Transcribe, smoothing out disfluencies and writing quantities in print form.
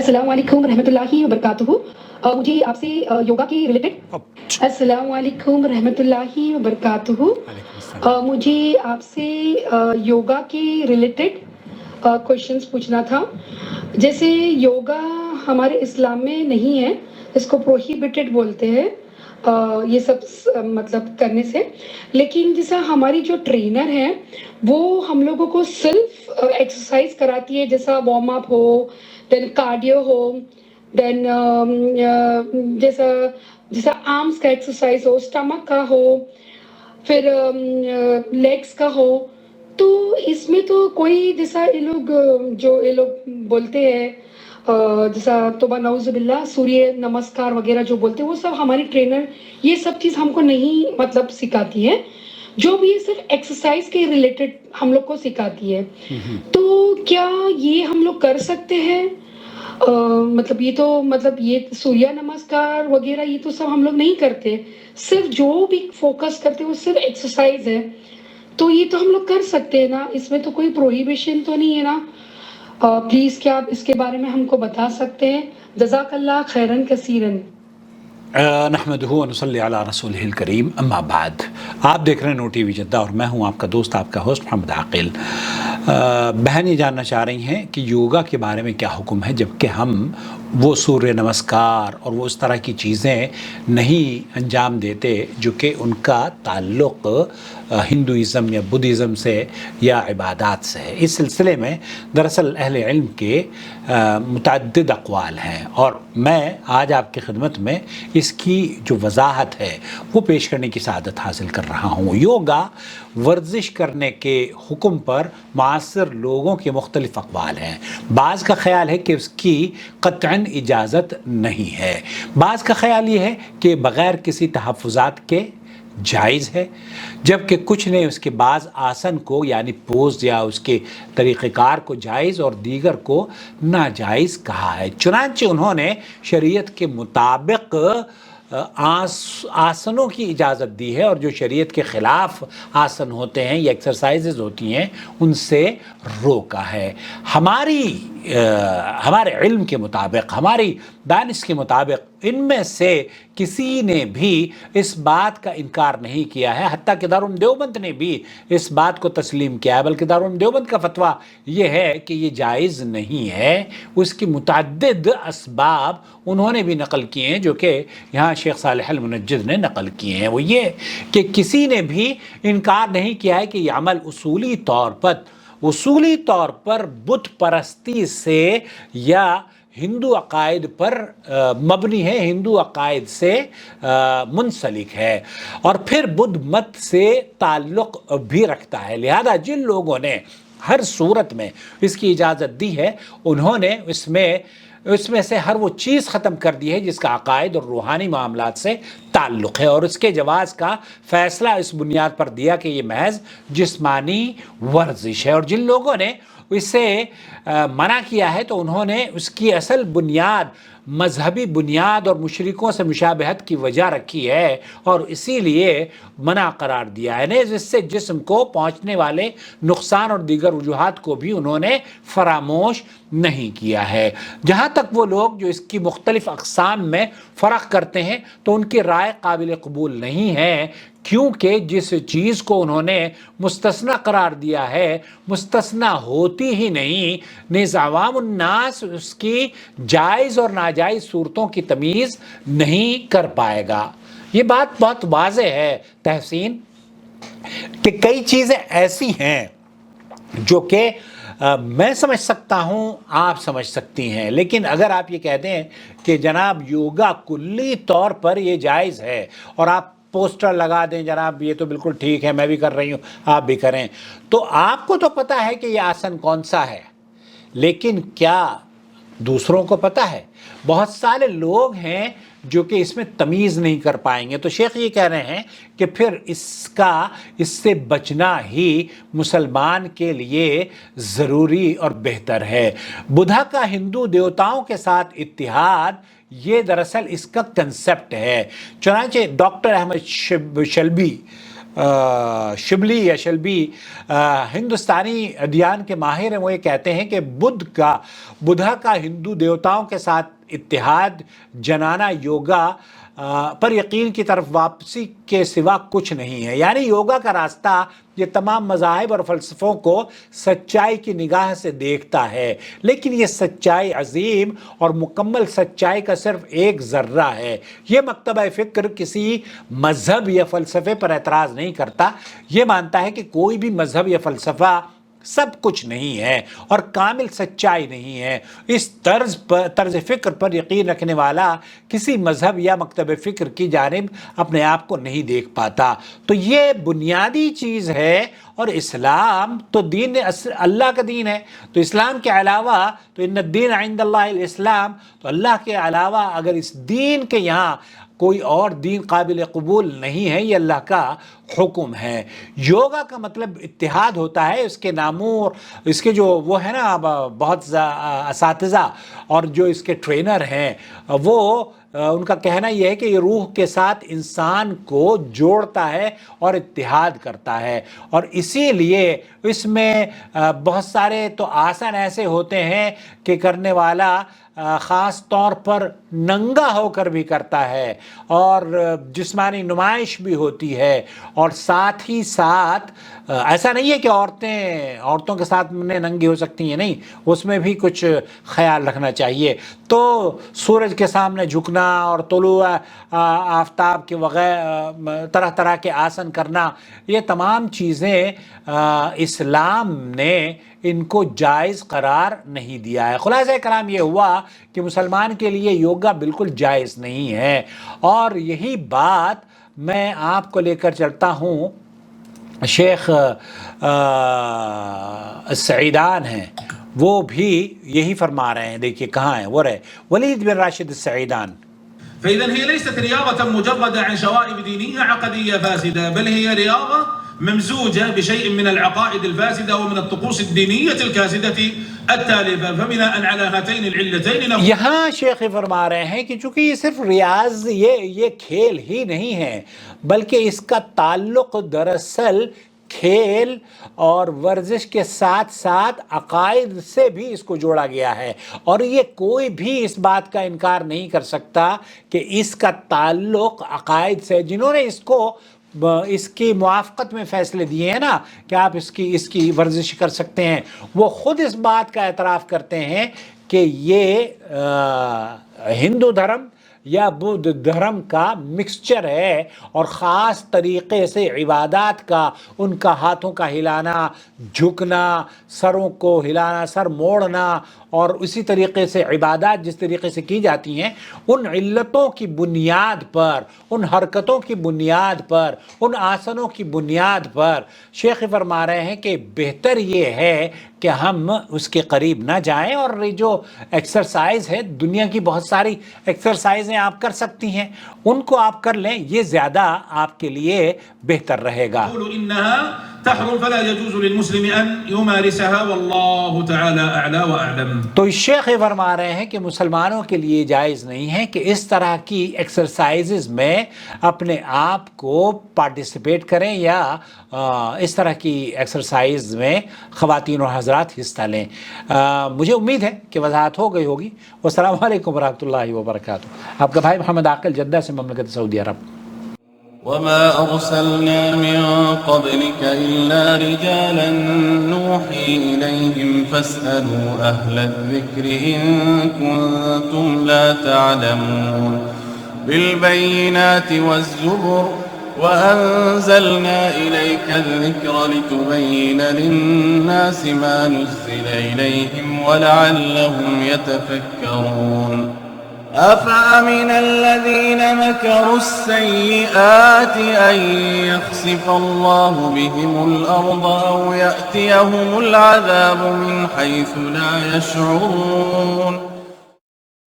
السلام علیکم رحمۃ اللہ وبرکاتہ. مجھے آپ سے یوگا کے ریلیٹڈ السلام علیکم رحمۃ اللہ وبرکاتہ. مجھے آپ سے یوگا کے ریلیٹڈ کوشچنس پوچھنا تھا. جیسے یوگا ہمارے اسلام میں نہیں ہے، اس کو پروہیبٹڈ بولتے ہیں یہ سب مطلب کرنے سے. لیکن جیسا ہماری جو ٹرینر ہیں وہ ہم لوگوں کو صرف ایکسرسائز کراتی ہے، جیسا وارم اپ ہو، دین کارڈیو ہو، دین جیسا جیسا آرمس کا ایکسرسائز ہو، اسٹمک کا ہو، پھر لیگس کا ہو. تو اس میں تو کوئی جیسا یہ لوگ بولتے ہیں جیسا توبہ نعوذ باللہ سوریہ نمسکار وغیرہ جو بولتے ہیں، وہ سب ہماری ٹرینر یہ سب چیز ہم کو نہیں مطلب سکھاتی ہے. جو بھی صرف ایکسرسائز کے ریلیٹڈ ہم لوگ کو سکھاتی ہے. تو کیا یہ ہم لوگ کر سکتے ہیں؟ مطلب یہ سوریہ نمسکار وغیرہ یہ تو سب ہم لوگ نہیں کرتے، صرف جو بھی فوکس کرتے وہ صرف ایکسرسائز ہے. تو یہ تو ہم لوگ کر سکتے ہیں نا، اس میں تو کوئی پروہیبیشن تو نہیں ہے نا؟ پلیز کیا آپ اس کے بارے میں ہم کو بتا سکتے ہیں؟ جزاک اللہ خیرن کثیرن. نحمدہ ونصلی علی رسولہ الکریم، اما بعد. آپ دیکھ رہے ہیں نو ٹی وی جدہ اور میں ہوں آپ کا دوست، آپ کا ہوسٹ محمد عاقل. بہن یہ جاننا چاہ رہی ہیں کہ یوگا کے بارے میں کیا حکم ہے، جبکہ ہم وہ سوریہ نمسکار اور وہ اس طرح کی چیزیں نہیں انجام دیتے جو کہ ان کا تعلق ہندوازم یا بدھزم سے یا عبادات سے ہے. اس سلسلے میں دراصل اہل علم کے متعدد اقوال ہیں، اور میں آج آپ کی خدمت میں اس کی جو وضاحت ہے وہ پیش کرنے کی سعادت حاصل کر رہا ہوں. یوگا ورزش کرنے کے حکم پر معاصر لوگوں کے مختلف اقوال ہیں. بعض کا خیال ہے کہ اس کی قطعاً اجازت نہیں ہے، بعض کا خیال یہ ہے کہ بغیر کسی تحفظات کے جائز ہے، جبکہ کچھ نے اس کے بعض آسن کو یعنی پوز یا اس کے طریقہ کار کو جائز اور دیگر کو ناجائز کہا ہے. چنانچہ انہوں نے شریعت کے مطابق آسنوں کی اجازت دی ہے، اور جو شریعت کے خلاف آسن ہوتے ہیں یا ایکسرسائزز ہوتی ہیں ان سے روکا ہے. ہمارے علم کے مطابق، ہماری دانش کے مطابق ان میں سے کسی نے بھی اس بات کا انکار نہیں کیا ہے، حتیٰ کہ دارالعلوم دیوبند نے بھی اس بات کو تسلیم کیا ہے، بلکہ دارالعلوم دیوبند کا فتویٰ یہ ہے کہ یہ جائز نہیں ہے. اس کی متعدد اسباب انہوں نے بھی نقل کیے ہیں جو کہ یہاں شیخ صالح المنجد نے نقل کیے ہیں. وہ یہ کہ کسی نے بھی انکار نہیں کیا ہے کہ یہ عمل اصولی طور پر بت پرستی سے یا ہندو عقائد پر مبنی ہے، ہندو عقائد سے منسلک ہے، اور پھر بدھ مت سے تعلق بھی رکھتا ہے. لہذا جن لوگوں نے ہر صورت میں اس کی اجازت دی ہے انہوں نے اس میں سے ہر وہ چیز ختم کر دی ہے جس کا عقائد اور روحانی معاملات سے تعلق ہے، اور اس کے جواز کا فیصلہ اس بنیاد پر دیا کہ یہ محض جسمانی ورزش ہے. اور جن لوگوں نے اسے منع کیا ہے تو انہوں نے اس کی اصل بنیاد مذہبی بنیاد اور مشرکوں سے مشابہت کی وجہ رکھی ہے، اور اسی لیے منع قرار دیا ہے، جس سے جسم کو پہنچنے والے نقصان اور دیگر وجوہات کو بھی انہوں نے فراموش نہیں کیا ہے. جہاں تک وہ لوگ جو اس کی مختلف اقسام میں فرق کرتے ہیں تو ان کی رائے قابل قبول نہیں ہے، کیونکہ جس چیز کو انہوں نے مستثنی قرار دیا ہے مستثنی ہوتی ہی نہیں، نیز عوام الناس اس کی جائز اور ناجائز صورتوں کی تمیز نہیں کر پائے گا. یہ بات بہت واضح ہے تحسین کہ کئی چیزیں ایسی ہیں جو کہ میں سمجھ سکتا ہوں، آپ سمجھ سکتی ہیں، لیکن اگر آپ یہ کہہ دیں کہ جناب یوگا کلی طور پر یہ جائز ہے اور آپ پوسٹر لگا دیں جناب یہ تو بالکل ٹھیک ہے، میں بھی کر رہی ہوں آپ بھی کریں، تو آپ کو تو پتہ ہے کہ یہ آسن کون سا ہے، لیکن کیا دوسروں کو پتہ ہے؟ بہت سارے لوگ ہیں جو کہ اس میں تمیز نہیں کر پائیں گے. تو شیخ یہ کہہ رہے ہیں کہ پھر اس سے بچنا ہی مسلمان کے لیے ضروری اور بہتر ہے. بدھا کا ہندو دیوتاؤں کے ساتھ اتحاد یہ دراصل اس کا کنسپٹ ہے. چنانچہ ڈاکٹر احمد شلبی شبلی یا شلبی ہندوستانی ادیان کے ماہر ہیں، وہ یہ کہتے ہیں کہ بدھا کا ہندو دیوتاؤں کے ساتھ اتحاد جنانا یوگا پر یقین کی طرف واپسی کے سوا کچھ نہیں ہے. یعنی یوگا کا راستہ یہ تمام مذاہب اور فلسفوں کو سچائی کی نگاہ سے دیکھتا ہے، لیکن یہ سچائی عظیم اور مکمل سچائی کا صرف ایک ذرہ ہے. یہ مکتبہ فکر کسی مذہب یا فلسفے پر اعتراض نہیں کرتا، یہ مانتا ہے کہ کوئی بھی مذہب یا فلسفہ سب کچھ نہیں ہے اور کامل سچائی نہیں ہے. اس طرز فکر پر یقین رکھنے والا کسی مذہب یا مکتب فکر کی جانب اپنے آپ کو نہیں دیکھ پاتا. تو یہ بنیادی چیز ہے. اور اسلام تو دین اللہ کا دین ہے، تو اسلام کے علاوہ تو ان الدین عند اللہ الاسلام، تو اللہ کے علاوہ اگر اس دین کے یہاں کوئی اور دین قابل قبول نہیں ہے، یہ اللہ کا حکم ہے. یوگا کا مطلب اتحاد ہوتا ہے. اس کے نامور، اس کے جو وہ ہے نا بہت اساتذہ اور جو اس کے ٹرینر ہیں، وہ ان کا کہنا یہ ہے کہ یہ روح کے ساتھ انسان کو جوڑتا ہے اور اتحاد کرتا ہے. اور اسی لیے اس میں بہت سارے تو آسن ایسے ہوتے ہیں کہ کرنے والا خاص طور پر ننگا ہو کر بھی کرتا ہے، اور جسمانی نمائش بھی ہوتی ہے. اور ساتھ ہی ساتھ ایسا نہیں ہے کہ عورتوں کے ساتھ ننگی ہو سکتی ہیں، نہیں، اس میں بھی کچھ خیال رکھنا چاہیے. تو سورج کے سامنے جھکنا اور طلوع آفتاب کے وغیرہ طرح طرح کے آسن کرنا، یہ تمام چیزیں اسلام نے ان کو جائز قرار نہیں دیا ہے. خلاصہ کلام یہ ہوا کہ مسلمان کے لیے یوگا بالکل جائز نہیں ہے. اور یہی بات میں آپ کو لے کر چلتا ہوں. شیخ السعیدان ہیں، وہ بھی یہی فرما رہے ہیں. دیکھیے کہاں ہیں وہ رہے، ولید بن راشد السعیدان. فإذا هي ليست رياضة مجردة عن شوائب دينية عقدية فاسدة، بل هي رياضة ممزوجة بشيء من العقائد الفاسدة ومن الطقوس الدينية الكاسدة التالفة. فبناء على هاتين العلتين یہاں شیخ فرما رہے ہیں کہ چونکہ یہ صرف ریاض یہ کھیل ہی نہیں ہے، بلکہ اس کا تعلق دراصل کھیل اور ورزش کے ساتھ ساتھ عقائد سے بھی اس کو جوڑا گیا ہے. اور یہ کوئی بھی اس بات کا انکار نہیں کر سکتا کہ اس کا تعلق عقائد سے. جنہوں نے اس کی موافقت میں فیصلے دیے ہیں نا کہ آپ اس کی ورزش کر سکتے ہیں، وہ خود اس بات کا اعتراف کرتے ہیں کہ یہ ہندو دھرم یا بدھ دھرم کا مکسچر ہے، اور خاص طریقے سے عبادات کا، ان کا ہاتھوں کا ہلانا، جھکنا، سروں کو ہلانا، سر موڑنا، اور اسی طریقے سے عبادات جس طریقے سے کی جاتی ہیں، ان علتوں کی بنیاد پر، ان حرکتوں کی بنیاد پر، ان آسنوں کی بنیاد پر شیخ فرما رہے ہیں کہ بہتر یہ ہے کہ ہم اس کے قریب نہ جائیں. اور جو ایکسرسائز ہے، دنیا کی بہت ساری ایکسرسائزیں آپ کر سکتی ہیں، ان کو آپ کر لیں، یہ زیادہ آپ کے لیے بہتر رہے گا. تحرم فلا يجوز للمسلم ان يمارسها والله تعالى اعلى واعلم. تو شیخ فرما رہے ہیں کہ مسلمانوں کے لیے جائز نہیں ہے کہ اس طرح کی ایکسرسائزز میں اپنے آپ کو پارٹیسپیٹ کریں یا اس طرح کی ایکسرسائز میں خواتین اور حضرات حصہ لیں. مجھے امید ہے کہ وضاحت ہو گئی ہوگی. والسلام علیکم ورحمۃ اللہ وبرکاتہ. آپ کا بھائی محمد عاقل، جدہ سے، مملکت سعودی عرب. وما أرسلنا من قبلك إلا رجالا نوحي إليهم فاسألوا أهل الذكر إن كنتم لا تعلمون. بالبينات والزبر وأنزلنا إليك الذكر لتبين للناس ما نزل إليهم ولعلهم يتفكرون. أفأمن الذين مكروا السيئات أن يخسف الله بهم الأرض أو يأتيهم العذاب من حيث لا يشعرون.